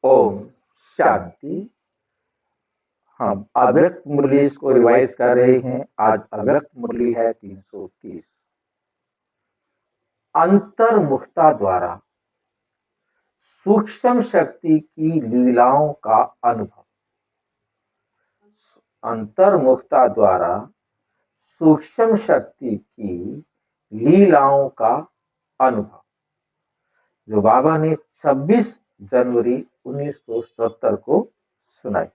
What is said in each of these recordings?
ओम शांति। हम अव्यक्त मुरली इसको रिवाइज कर रहे हैं। आज अव्यक्त मुरली है 330। अंतर्मुखता द्वारा सूक्ष्म शक्ति की लीलाओं का अनुभव। अंतर्मुखता द्वारा सूक्ष्म शक्ति की लीलाओं का अनुभव, जो बाबा ने 26 जनवरी 1977 को सुनाई।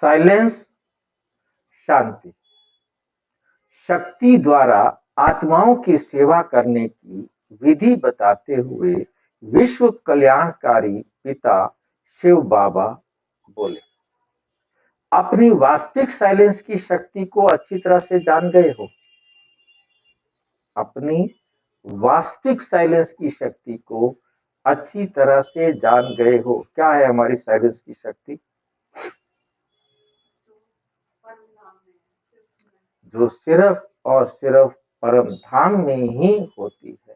साइलेंस, शांति। शक्ति द्वारा आत्माओं की सेवा करने की विधि बताते हुए विश्व कल्याणकारी पिता शिव बाबा बोले, अपनी वास्तविक साइलेंस की शक्ति को अच्छी तरह से जान गए हो। अपनी वास्तविक साइलेंस की शक्ति को अच्छी तरह से जान गए हो। क्या है हमारी साइलेंस की शक्ति? जो सिर्फ और सिर्फ परम धाम में ही होती है,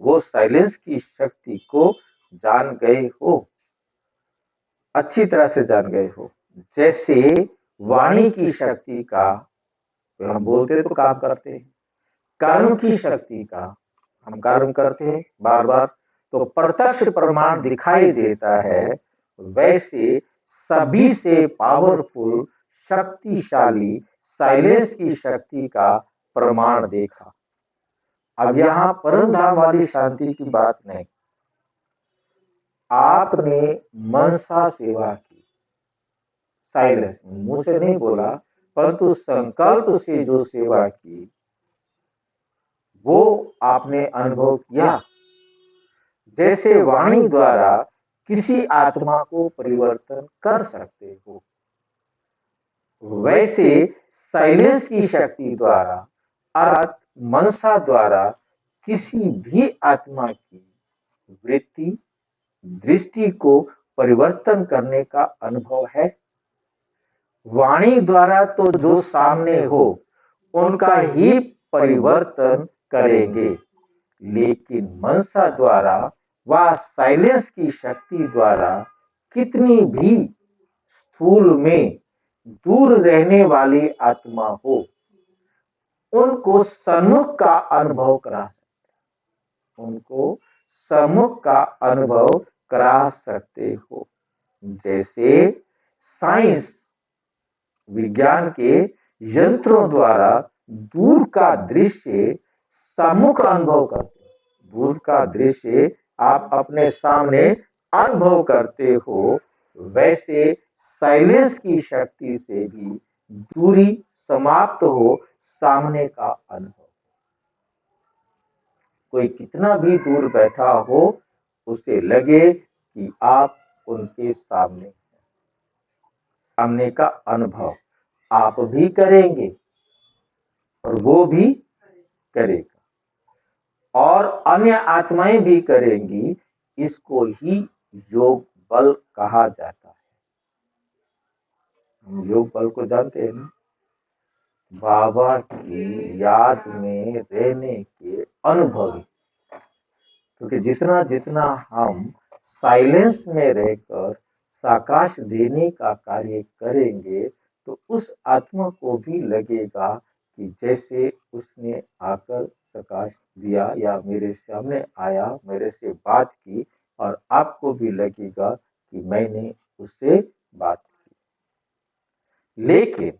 वो साइलेंस की शक्ति को जान गए हो, अच्छी तरह से जान गए हो। जैसे वाणी की शक्ति का, हम बोलते तो काम करते हैं, कर्म की शक्ति का हम कर्म करते हैं बार बार, तो प्रत्यक्ष प्रमाण दिखाई देता है। वैसे सभी से पावरफुल, शक्तिशाली साइलेंस की शक्ति का प्रमाण देखा। अब यहाँ परम धाम वाली शांति की बात नहीं। आपने मनसा सेवा की, साइलेंस मुंह से नहीं बोला, परंतु संकल्प से जो सेवा की वो आपने अनुभव किया। जैसे वाणी द्वारा किसी आत्मा को परिवर्तन कर सकते हो, वैसे साइलेंस की शक्ति द्वारा अर्थात मनसा द्वारा किसी भी आत्मा की वृत्ति, दृष्टि को परिवर्तन करने का अनुभव है। वाणी द्वारा तो जो सामने हो उनका ही परिवर्तन करेंगे, लेकिन मनसा द्वारा व साइलेंस की शक्ति द्वारा कितनी भी स्थूल में दूर रहने वाली आत्मा हो, उनको सम्मुख का अनुभव करा सकते, उनको सम्मुख का अनुभव करा सकते हो। जैसे साइंस विज्ञान के यंत्रों द्वारा दूर का दृश्य सम्मुख अनुभव करते हो। दूर का दृश्य आप अपने सामने अनुभव करते हो, वैसे साइलेंस की शक्ति से भी दूरी समाप्त हो, सामने का अनुभव। कोई कितना भी दूर बैठा हो, उसे लगे कि आप उनके सामने, सामने का अनुभव आप भी करेंगे और वो भी करेगा और अन्य आत्माएं भी करेंगी। इसको ही योग बल कहा जाता है। हम योग बल को जानते हैं ना, बाबा की याद में रहने के अनुभवी। क्योंकि जितना जितना हम साइलेंस में रहकर साकाश देने का कार्य करेंगे, तो उस आत्मा को भी लगेगा कि जैसे उसने आकर प्रकाश दिया या मेरे सामने आया, मेरे से बात की, और आपको भी लगेगा कि मैंने उससे बात की। लेकिन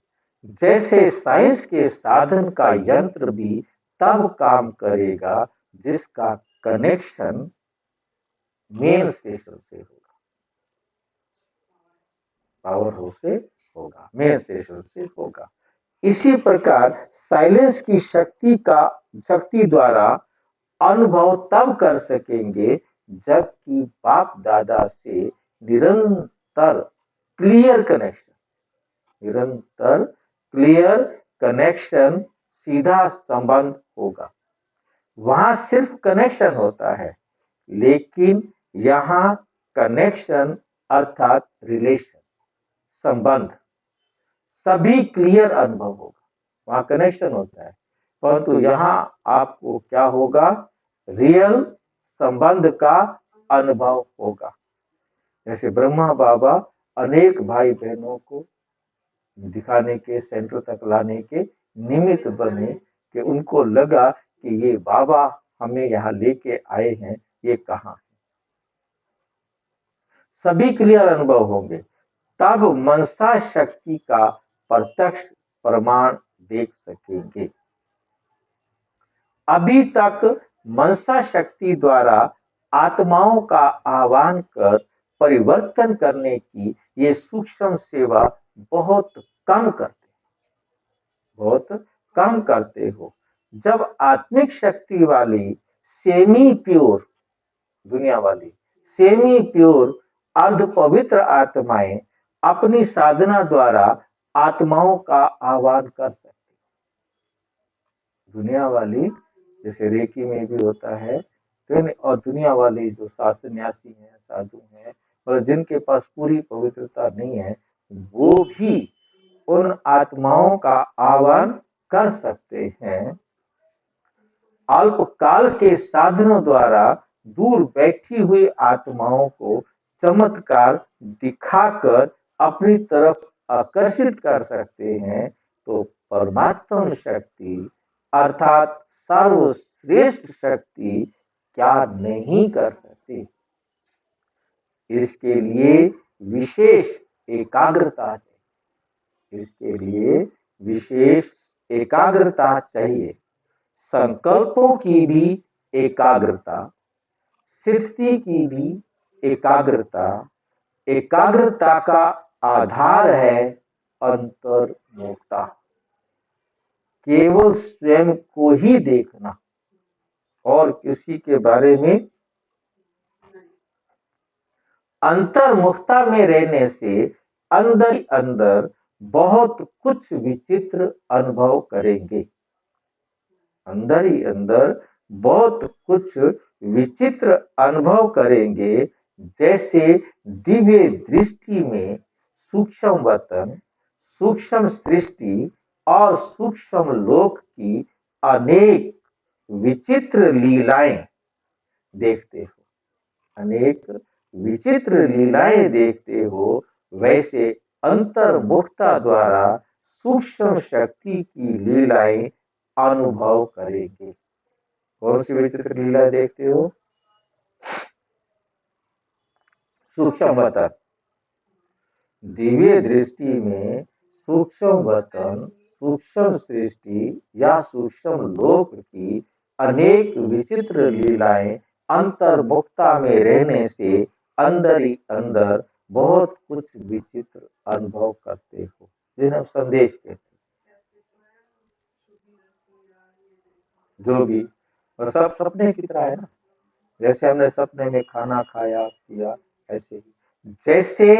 जैसे साइंस के साधन का यंत्र भी तब काम करेगा जिसका कनेक्शन मेन स्टेशन से होगा, पावर हाउस से होगा, मेन स्टेशन से होगा। इसी प्रकार साइलेंस की शक्ति द्वारा अनुभव तब कर सकेंगे जबकि बाप दादा से निरंतर क्लियर कनेक्शन सीधा संबंध होगा। वहां सिर्फ कनेक्शन होता है, लेकिन यहाँ कनेक्शन अर्थात रिलेशन, संबंध, सभी क्लियर अनुभव होगा। वहां कनेक्शन होता है, परंतु यहाँ आपको क्या होगा? रियल संबंध का अनुभव होगा। जैसे ब्रह्मा बाबा अनेक भाई बहनों को दिखाने के, सेंटर तक लाने के निमित्त बने कि उनको लगा कि ये बाबा हमें यहाँ लेके आए हैं, ये कहाँ है। सभी क्लियर अनुभव होंगे, तब मनसा शक्ति का प्रत्यक्ष प्रमाण देख सकेंगे। अभी तक मनसा शक्ति द्वारा आत्माओं का आह्वान कर परिवर्तन करने की ये सूक्ष्म सेवा बहुत कम करते हो। जब आत्मिक शक्ति वाली सेमी प्योर, दुनिया वाली सेमी प्योर अर्ध पवित्र आत्माएं अपनी साधना द्वारा आत्माओं का आह्वान कर सकती, दुनिया वाली जैसे रेकी में भी होता है, और दुनिया वाली जो सन्यासी हैं, साधु हैं, और जिनके पास पूरी पवित्रता नहीं है, वो भी उन आत्माओं का आह्वान कर सकते हैं। अल्पकाल के साधनों द्वारा दूर बैठी हुई आत्माओं को चमत्कार दिखाकर अपनी तरफ आकर्षित कर सकते हैं। तो परमात्मा शक्ति अर्थात सर्वश्रेष्ठ शक्ति क्या नहीं कर सकती? इसके लिए विशेष एकाग्रता चाहिए, इसके लिए विशेष एकाग्रता चाहिए। संकल्पों की भी एकाग्रता, स्थिति की भी एकाग्रता। एकाग्रता का आधार है अंतर्मुखता, केवल स्वयं को ही देखना और किसी के बारे में। अंतर्मुखता में रहने से अंदर ही अंदर बहुत कुछ विचित्र अनुभव करेंगे, अंदर ही अंदर बहुत कुछ विचित्र अनुभव करेंगे। जैसे दिव्य दृष्टि में सूक्ष्म वतन, सूक्ष्म सृष्टि और सूक्ष्म लोक की अनेक विचित्र लीलाएं देखते हो, अनेक विचित्र लीलाएं देखते हो, वैसे अंतर्मुखता द्वारा सूक्ष्म शक्ति की लीलाएं अनुभव करेंगे। कौन सी विचित्र लीला देखते हो? सूक्ष्म वतन, दिव्य दृष्टि में सूक्ष्म वतन, सूक्ष्म सृष्टि या सूक्ष्म लोक की अनेक विचित्र लीलाएं अंतर्मुखता में रहने से अंदर ही अंदर बहुत कुछ विचित्र अनुभव करते हो, जिन्हें संदेश कहते हैं। जो भी, और सब सपने की तरह है ना, जैसे हमने सपने में खाना खाया पिया, ऐसे ही जैसे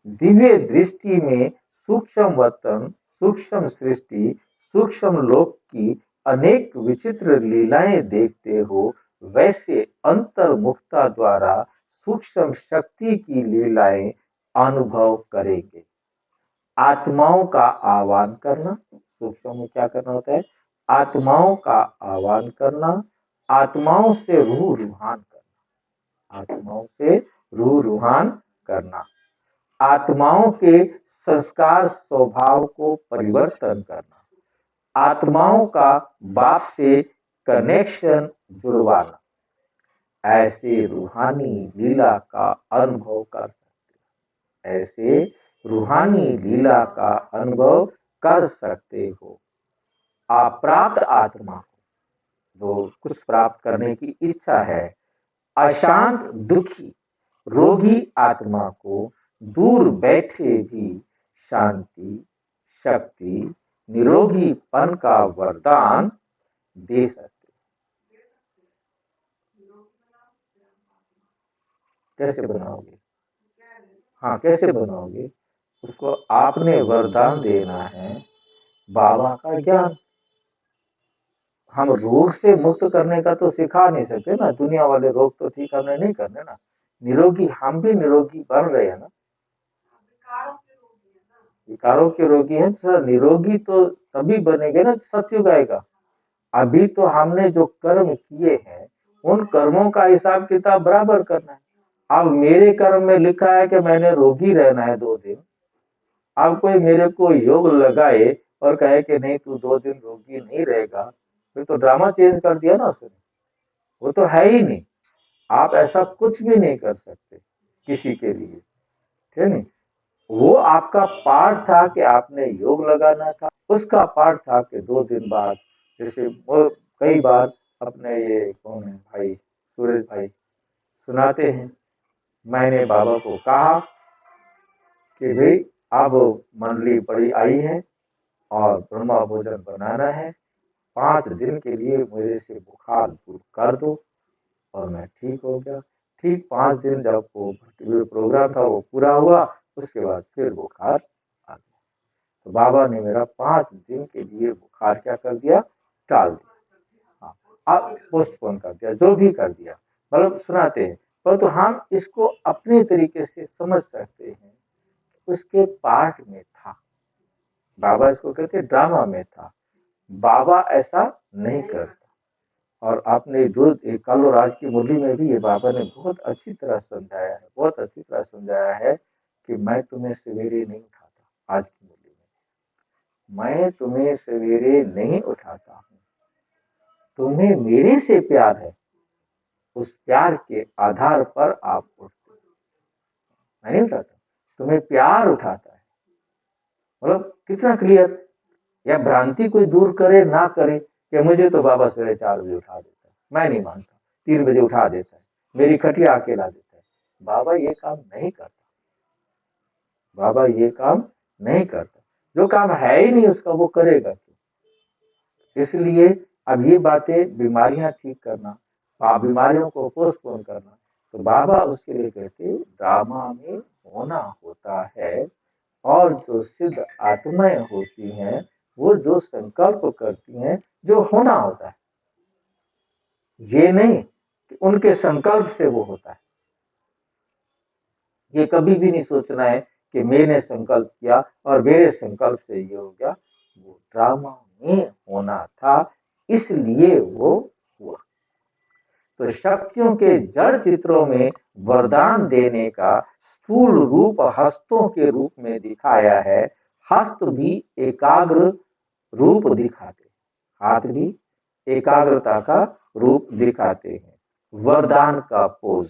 दिव्य दृष्टि में सूक्ष्म वतन, सूक्ष्म सृष्टि, सूक्ष्म लोक की अनेक विचित्र लीलाएं देखते हो, वैसे अंतर्मुखता द्वारा सूक्ष्म शक्ति की लीलाएं अनुभव करेंगे। आत्माओं का आह्वान करना, सूक्ष्म में क्या करना होता है? आत्माओं का आह्वान करना, आत्माओं से रूह रूहान करना, आत्माओं से रूह रूहान करना, आत्माओं के संस्कार स्वभाव को परिवर्तन करना, आत्माओं का बाप से कनेक्शन जुड़वाना, ऐसे रूहानी लीला का अनुभव कर सकते, ऐसे रूहानी लीला का अनुभव कर सकते हो। अप्राप्त आत्मा जो कुछ प्राप्त करने की इच्छा है, अशांत दुखी रोगी आत्मा को दूर बैठे भी शांति, शक्ति, निरोगीपन का वरदान दे सकते। कैसे बनाओगे? हाँ, कैसे बनाओगे? उसको आपने वरदान देना है बाबा का ज्ञान, हम रोग से मुक्त करने का तो सिखा नहीं सकते ना, दुनिया वाले रोग तो ठीक हमने नहीं करने ना। निरोगी हम भी निरोगी बन रहे हैं ना, विकारों के रोगी हैं सर। निरोगी तो तभी बनेंगे ना सत्युग आएगा। अभी तो हमने जो कर्म किए हैं उन कर्मों का हिसाब किताब बराबर करना है। अब मेरे कर्म में लिखा है कि मैंने रोगी रहना है 2 दिन, अब कोई मेरे को योग लगाए और कहे कि नहीं तू 2 दिन रोगी नहीं रहेगा, फिर तो ड्रामा चेंज कर दिया ना उसने। वो तो है ही नहीं। आप ऐसा कुछ भी नहीं कर सकते किसी के लिए, ठीक है नहीं। वो आपका पार्ट था कि आपने योग लगाना था, उसका पार्ट था कि 2 दिन बाद, जैसे वो कई बार अपने ये कौन है भाई, सूरज भाई सुनाते हैं, मैंने बाबा को कहा कि भाई अब मंडली बड़ी आई है और ब्रह्मा भोजन बनाना है, 5 दिन के लिए मेरे से बुखार दूर कर दो। और मैं ठीक हो गया। ठीक 5 दिन जब वो प्रोग्राम था वो पूरा हुआ, उसके बाद फिर बुखार आ गया। तो बाबा ने मेरा 5 दिन के लिए बुखार क्या कर दिया, टाल दिया। हाँ, अब पोस्टपोन कर दिया, जो भी कर दिया, मतलब सुनाते हैं। परंतु हम इसको अपने तरीके से समझ सकते हैं, उसके पार्ट में था। बाबा इसको कहते ड्रामा में था। बाबा ऐसा नहीं करता। और आपने जो कल और आज की मुरली में भी ये बाबा ने बहुत अच्छी तरह समझाया है, बहुत अच्छी तरह समझाया है कि मैं तुम्हें सवेरे नहीं उठाता। आज की मुरली में मैं तुम्हें सवेरे नहीं उठाता हूँ, तुम्हें मेरे से प्यार है, उस प्यार के आधार पर आप उठते हो। मैं नहीं उठाता, तुम्हें प्यार उठाता है। मतलब कितना क्लियर। या भ्रांति कोई दूर करे ना करे कि मुझे तो बाबा सवेरे 4 बजे उठा देता है, मैं नहीं मानता, 3 बजे उठा देता है, मेरी खटिया अकेला देता है। बाबा ये काम नहीं करता। बाबा ये काम नहीं करता। जो काम है ही नहीं उसका वो करेगा क्यों। इसलिए अब ये बातें, बीमारियां ठीक करना, बीमारियों को पोस्टपोन करना, तो बाबा उसके लिए कहते ड्रामा में होना होता है। और जो सिद्ध आत्माएं होती हैं वो जो संकल्प करती हैं, जो होना होता है, ये नहीं कि उनके संकल्प से वो होता है। ये कभी भी नहीं सोचना है कि मैंने संकल्प किया और मेरे संकल्प से ये हो गया। वो ड्रामा में होना था, इसलिए वो हुआ। तो शक्तियों के जड़ चित्रों में वरदान देने का स्थूल रूप हस्तों के रूप में दिखाया है। हस्त भी एकाग्र रूप दिखाते, हाथ भी एकाग्रता का रूप दिखाते हैं। वरदान का पोज,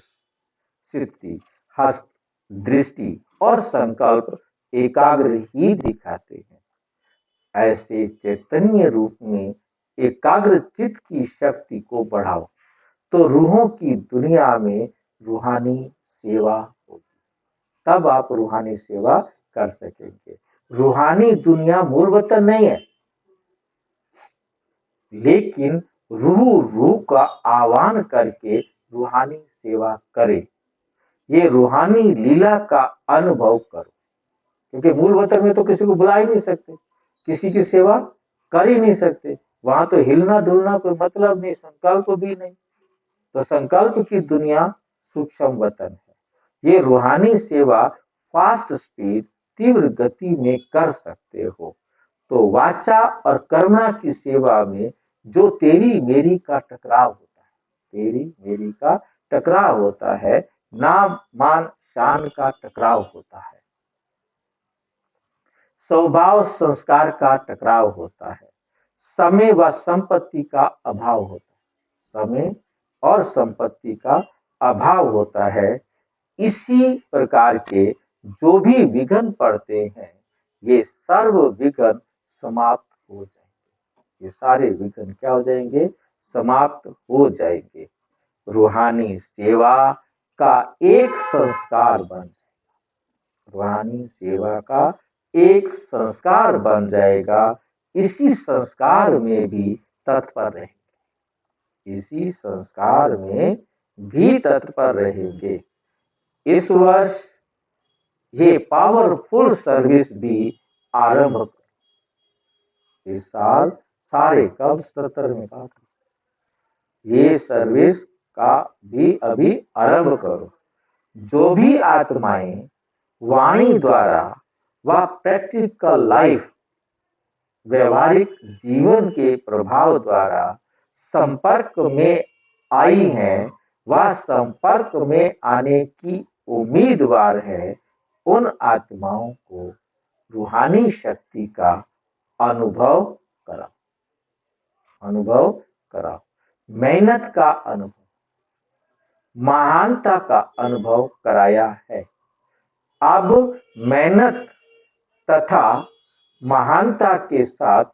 सिद्धि, हस्त, दृष्टि और संकल्प एकाग्र ही दिखाते हैं। ऐसे चैतन्य रूप में एकाग्र चित्त की शक्ति को बढ़ाओ तो रूहों की दुनिया में रूहानी सेवा होगी। तब आप रूहानी सेवा कर सकेंगे। रूहानी दुनिया मूल वतन नहीं है, लेकिन रूह का आह्वान करके रूहानी सेवा करे। ये रूहानी लीला का अनुभव करो, क्योंकि मूल वतन में तो किसी को बुला ही नहीं सकते, किसी की सेवा कर ही नहीं सकते। वहां तो हिलना डुलना कोई मतलब नहीं, संकल्प भी नहीं। तो संकल्प की दुनिया सूक्ष्म वतन है। ये रूहानी सेवा फास्ट स्पीड, तीव्र गति में कर सकते हो। तो वाचा और कर्मणा की सेवा में जो तेरी मेरी का टकराव होता है, तेरी मेरी का टकराव होता है, नाम मान शान का टकराव होता है, स्वभाव संस्कार का टकराव होता है, समय व संपत्ति का अभाव होता है, समय और संपत्ति का अभाव होता है। इसी प्रकार के जो भी विघ्न पड़ते हैं, ये सर्व विघ्न समाप्त हो जाएंगे। ये सारे विघ्न क्या हो जाएंगे, समाप्त हो जाएंगे। रूहानी सेवा का एक संस्कार बन जाएगा, रूहानी सेवा का एक संस्कार बन जाएगा। इसी संस्कार में भी तत्पर रहेंगे, इसी संस्कार में भी तत्पर रहेंगे। इस वर्ष ये पावरफुल सर्विस भी आरंभ, इस साल सारे कब 77 में कहा था, ये सर्विस का भी अभी आरंभ करो। जो भी आत्माएं वाणी द्वारा व प्रैक्टिकल लाइफ व्यवहारिक जीवन के प्रभाव द्वारा संपर्क में आई है, वह संपर्क में आने की उम्मीदवार है, उन आत्माओं को रूहानी शक्ति का अनुभव कराओ, मेहनत का अनुभव, महानता का अनुभव कराया है। अब मेहनत तथा महानता के साथ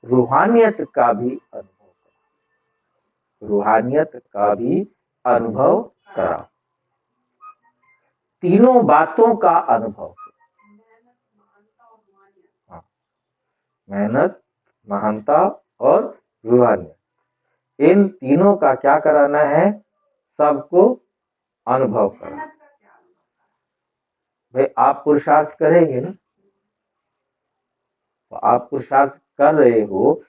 रूहानियत का भी अनुभव कराओ। तीनों बातों का अनुभव, मेहनत, महानता और रूहानियत, इन तीनों का क्या कराना है? सबको अनुभव करना। भाई आप पुरुषार्थ करेंगे ना, तो आप पुरुषार्थ कर रहे हो,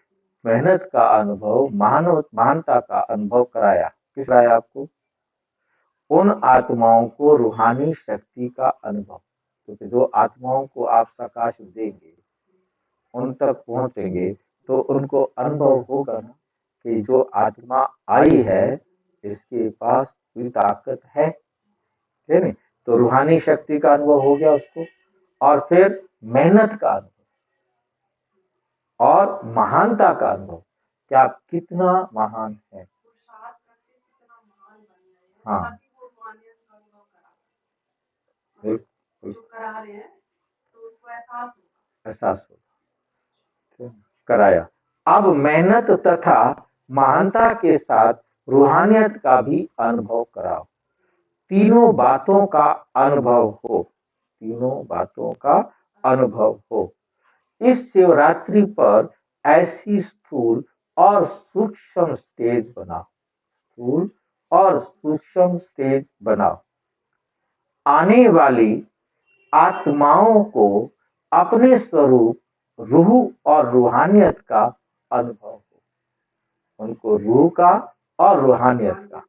मेहनत का अनुभव, महानता का अनुभव कराया। किस कराया आपको? उन आत्माओं को रूहानी शक्ति का अनुभव, क्योंकि जो आत्माओं को आप प्रकाश देंगे, उन तक पहुंचेंगे, तो उनको अनुभव होगा ना कि जो आत्मा आई है इसके पास कोई ताकत है नहीं? तो रूहानी शक्ति का अनुभव हो गया उसको, और फिर मेहनत का अनुभव और महानता का अनुभव, क्या कितना महान है। हाँ, एहसास होगा, कराया। अब मेहनत तथा महानता के साथ रूहानियत का भी अनुभव कराओ। तीनों बातों का अनुभव हो। इस शिवरात्रि पर ऐसी स्थूल और सूक्ष्म स्टेज बनाओ। आने वाली आत्माओं को अपने स्वरूप, रूह और रूहानियत का अनुभव हो। उनको रूह का और रूहानियत का,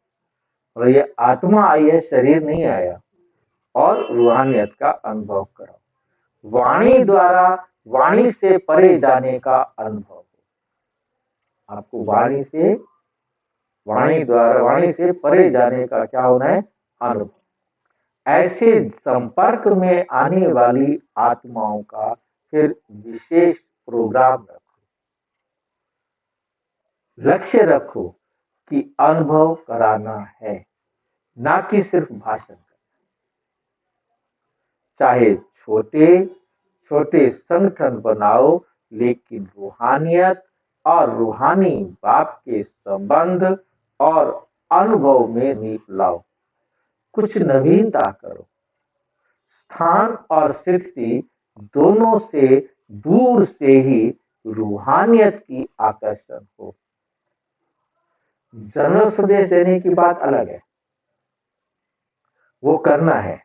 और ये आत्मा आई है, शरीर नहीं आया, और रूहानियत का अनुभव करो। वाणी द्वारा वाणी से परे जाने का अनुभव हो। आपको वाणी से परे जाने का क्या होना है? अनुभव। ऐसे संपर्क में आने वाली आत्माओं का फिर विशेष प्रोग्राम रखो, लक्ष्य रखो कि अनुभव कराना है, ना कि सिर्फ भाषण करना। चाहे छोटे संगठन बनाओ, लेकिन रूहानियत और रूहानी बाप के संबंध और अनुभव में नींव लाओ। कुछ नवीनता करो। स्थान और स्थिति दोनों से दूर से ही रूहानियत की आकर्षण हो। जनरल संदेश देने की बात अलग है, वो करना है,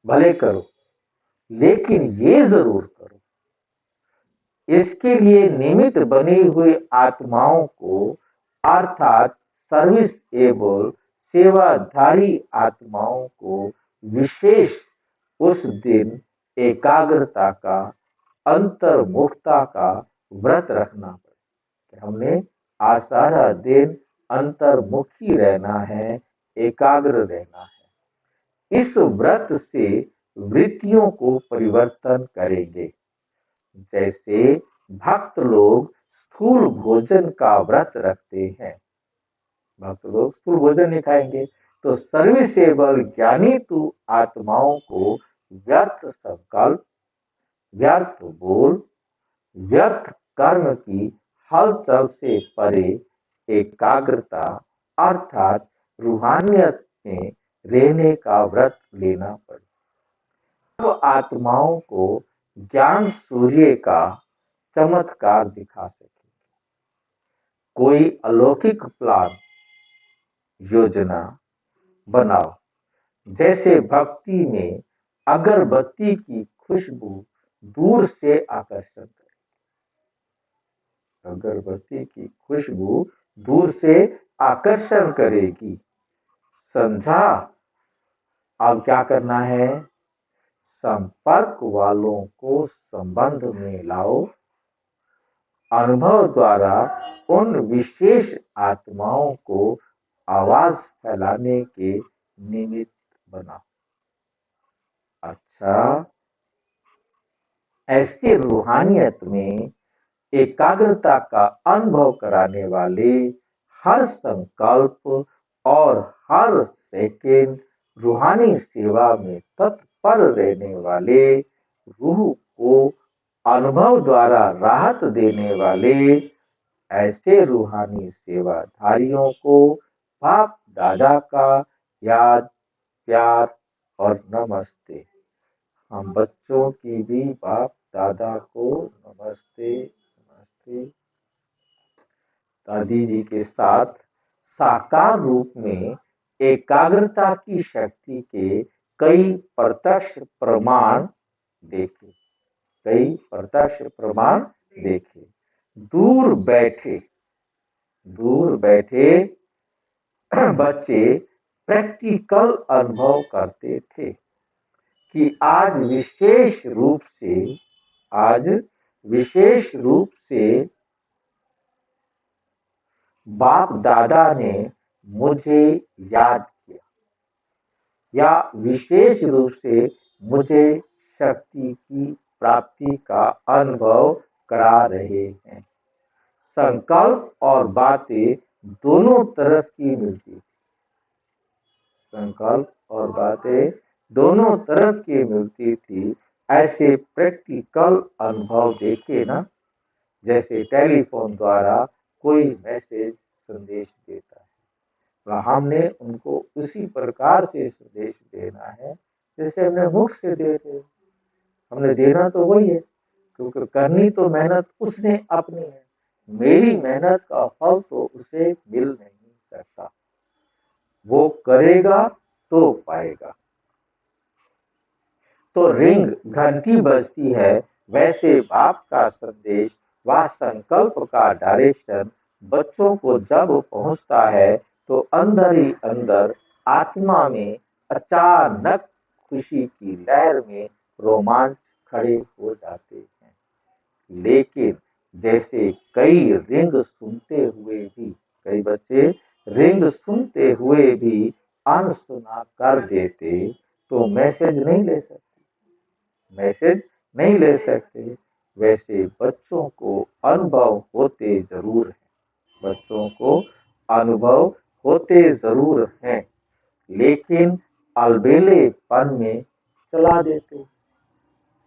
भले करो, लेकिन ये जरूर करो, इसके लिए निमित्त बनी हुई आत्माओं को, अर्थात सर्विस एबल सेवाधारी आत्माओं को विशेष उस दिन एकाग्रता का, अंतर्मुखता का व्रत रखना पड़े। हमने आज सारा दिन अंतर्मुखी रहना है, एकाग्र रहना है। इस व्रत से वृत्तियों को परिवर्तन करेंगे। जैसे भक्त लोग स्थूल भोजन का व्रत रखते हैं, भक्त लोग स्थूल भोजन नहीं खाएंगे, तो सर्विसेबल ज्ञानी तू आत्माओं को व्यर्थ संकल्प, व्यर्थ बोल, व्यर्थ कर्म की हलचल से परे एकाग्रता अर्थात रूहानियत में रहने का व्रत लेना पड़े। अब आत्माओं को ज्ञान सूर्य का चमत्कार दिखा सके। कोई अलौकिक प्लान, योजना बनाओ, जैसे भक्ति में अगरबत्ती की खुशबू दूर से आकर्षण करे। अगरबत्ती की खुशबू दूर से आकर्षण करेगी। समझा? अब क्या करना है? संपर्क वालों को संबंध में लाओ, अनुभव द्वारा उन विशेष आत्माओं को आवाज फैलाने के निमित्त बनाओ। अच्छा, ऐसी रूहानियत में एकाग्रता का अनुभव कराने वाले हर संकल्प और हर सेकेंड रूहानी सेवा में तत्पर रहने वाले, रूह को अनुभव द्वारा राहत देने वाले ऐसे रूहानी सेवाधारियों को बाप दादा का याद, प्यार और नमस्ते। हम बच्चों की भी बाप दादा को नमस्ते नमस्ते। दादी जी के साथ साकार रूप में एकाग्रता की शक्ति के कई प्रत्यक्ष प्रमाण देखे, कई प्रत्यक्ष प्रमाण देखे। दूर बैठे बच्चे प्रैक्टिकल अनुभव करते थे कि आज विशेष रूप से बाप दादा ने मुझे याद किया, या विशेष रूप से मुझे शक्ति की प्राप्ति का अनुभव करा रहे हैं। संकल्प और बातें दोनों तरफ की मिलती थी, संकल्प और बातें दोनों तरफ की मिलती थी। ऐसे प्रैक्टिकल अनुभव देखे ना, जैसे टेलीफोन द्वारा कोई मैसेज संदेश देता है और हमने उनको उसी प्रकार से संदेश देना है जैसे हमने मुख से दे रहे। हमने देना तो वही है, क्योंकि करनी तो मेहनत उसने अपनी है। मेरी मेहनत का फल तो उसे मिल नहीं सकता, वो करेगा तो पाएगा। तो रिंग घंटी बजती है, वैसे बाप का संदेश व संकल्प का डायरेक्शन बच्चों को जब पहुंचता है तो अंदर ही अंदर आत्मा में अचानक खुशी की लहर में रोमांच खड़े हो जाते हैं। लेकिन जैसे कई बच्चे रिंग सुनते हुए भी अनसुना कर देते तो मैसेज नहीं ले सकते। वैसे बच्चों को अनुभव होते जरूर हैं, लेकिन अलबेलेपन में चला देते।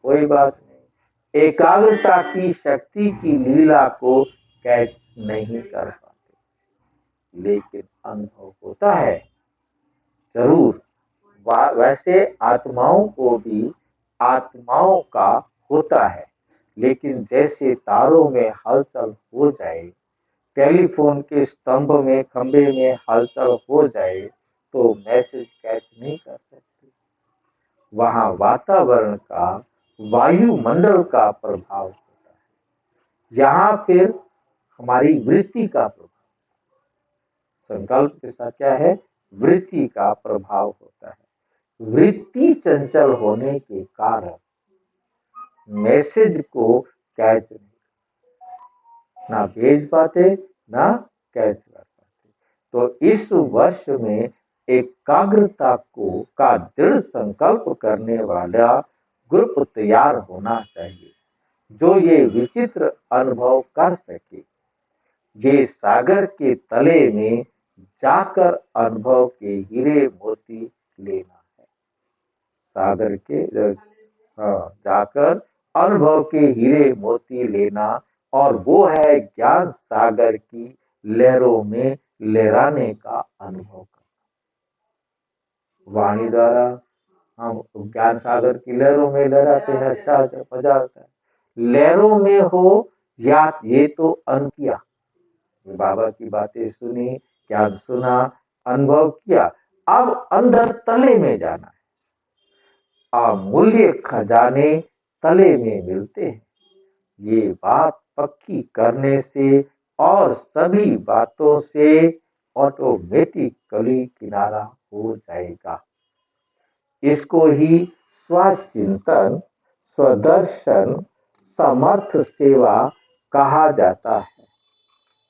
कोई बात नहीं, एकाग्रता की शक्ति की लीला को कैच नहीं कर पाते, लेकिन अनुभव होता है जरूर। वैसे आत्माओं को भी आत्माओं का होता है, लेकिन जैसे तारों में हलचल हो जाए, टेलीफोन के स्तंभ में खंभे में हलचल हो जाए तो मैसेज कैच नहीं कर सकते। वहां वातावरण का, वायुमंडल का प्रभाव होता है। यहाँ फिर हमारी वृत्ति का प्रभाव, संकल्प के साथ क्या है, वृत्ति का प्रभाव होता है। वृत्ति चंचल होने के कारण मैसेज को कैच ना भेज पाते, ना कैच कर पाते। तो इस वर्ष में एकाग्रता का दृढ़ संकल्प करने वाला ग्रुप तैयार होना चाहिए, जो ये विचित्र अनुभव कर सके। ये सागर के तले में जाकर अनुभव के हीरे मोती लेना है। सागर के जाकर अनुभव के हीरे मोती लेना, और वो है ज्ञान सागर की लहरों में लहराने का अनुभव करना। वाणी द्वारा हम ज्ञान सागर की लहरों में लहराते हैं, अच्छा मजा आता है। लहरों में हो या ये तो अनकिया, बाबा की बातें सुनी, ज्ञान सुना, अनुभव किया, अब अंदर तले में जाना है। अमूल्य खजाने तले में मिलते हैं। ये बात पक्की करने से और सभी बातों से ऑटोमेटिकली किनारा हो जाएगा। इसको ही स्वचिंतन, स्वदर्शन, समर्थ सेवा कहा जाता है।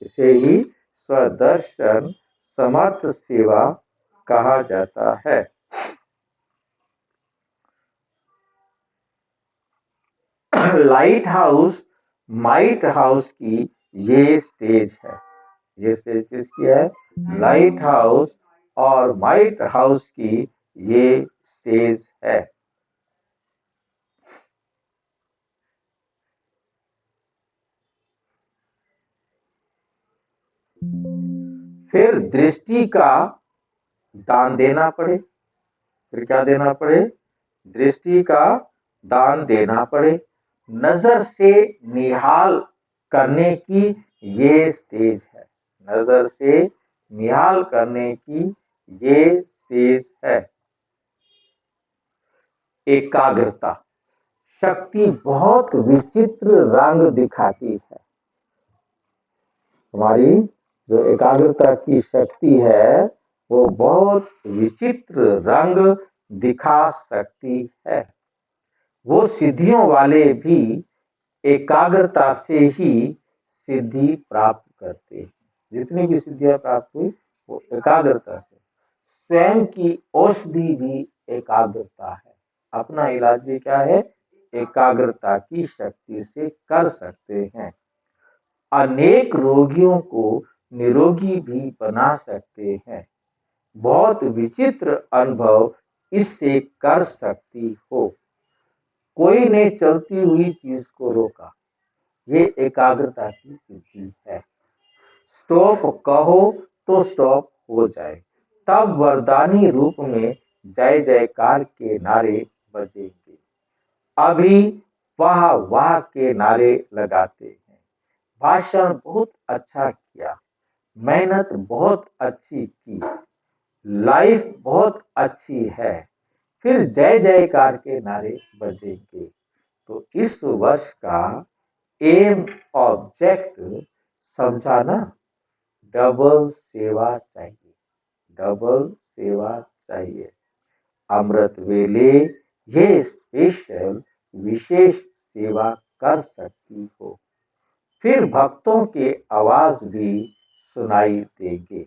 इसे ही स्वदर्शन समर्थ सेवा कहा जाता है। लाइट हाउस, माइट हाउस की ये स्टेज है। ये स्टेज किसकी है? लाइट हाउस और माइट हाउस की ये स्टेज है। फिर दृष्टि का दान देना पड़े। फिर क्या देना पड़े? दृष्टि का दान देना पड़े। नजर से निहाल करने की ये स्टेज है। नजर से निहाल करने की ये स्टेज है। एकाग्रता, शक्ति बहुत विचित्र रंग दिखाती है। हमारी जो एकाग्रता की शक्ति है वो बहुत विचित्र रंग दिखा सकती है। वो सिद्धियों वाले भी एकाग्रता से ही सिद्धि प्राप्त करते हैं। जितनी भी सिद्धियां प्राप्त हुई वो एकाग्रता से। स्वयं की औषधि भी एकाग्रता है। अपना इलाज भी क्या है? एकाग्रता की शक्ति से कर सकते हैं। अनेक रोगियों को निरोगी भी बना सकते हैं। बहुत विचित्र अनुभव इससे कर सकती हो। कोई ने चलती हुई चीज को रोका, ये एकाग्रता की सिद्धि है। स्टॉप कहो तो स्टॉप हो जाए, तब वरदानी रूप में जय जयकार के नारे बजेंगे। अभी वाह वाह के नारे लगाते हैं। भाषण बहुत अच्छा किया, मेहनत बहुत अच्छी की, लाइफ बहुत अच्छी है। फिर जय जयकार के नारे बजेंगे। तो इस वर्ष का एम ऑब्जेक्ट समझाना, डबल सेवा चाहिए। डबल सेवा चाहिए। अमृत वेले ये स्पेशल विशेष सेवा कर सकती हो। फिर भक्तों के आवाज भी सुनाई देंगे।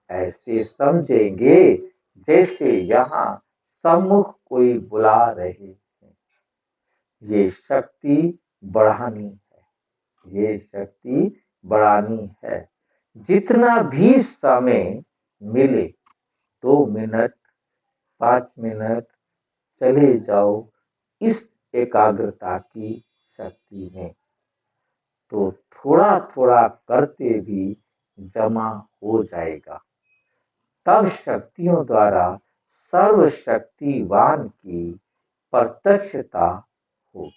ऐसे समझेंगे जैसे यहाँ सम्मुख कोई बुला रहे हैं। ये शक्ति बढ़ानी है। ये शक्ति बढ़ानी है। जितना भी समय मिले, 2 मिनट 5 मिनट चले जाओ इस एकाग्रता की शक्ति में। तो थोड़ा थोड़ा करते भी जमा हो जाएगा। तब शक्तियों द्वारा सर्वशक्तिवान की प्रत्यक्षता होगी।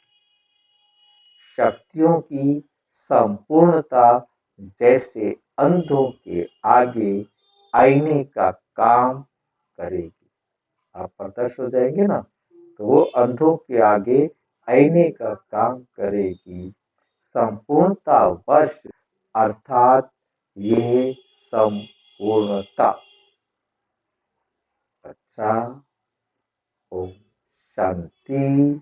शक्तियों की संपूर्णता जैसे अंधों के आगे आईने का काम करेगी। आप प्रत्यक्ष हो जाएंगे ना, तो वो अंधों के आगे आईने का काम करेगी। संपूर्णता वर्ष अर्थात ये संपूर्णता। अच्छा, ओम शांति।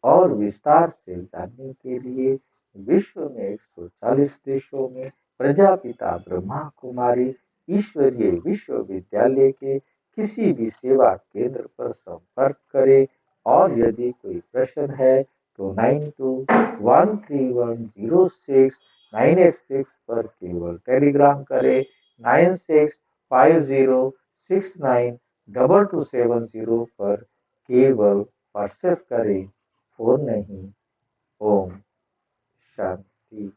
और विस्तार से जानने के लिए विश्व में 140 देशों में प्रजापिता ब्रह्मा कुमारी ईश्वरीय विश्वविद्यालय के किसी भी सेवा केंद्र पर संपर्क करें। और यदि कोई प्रश्न है तो 9213106986 पर केवल टेलीग्राम करें। 9650692270 पर केवल व्हाट्सएप करें, फोन नहीं। ओम शांति।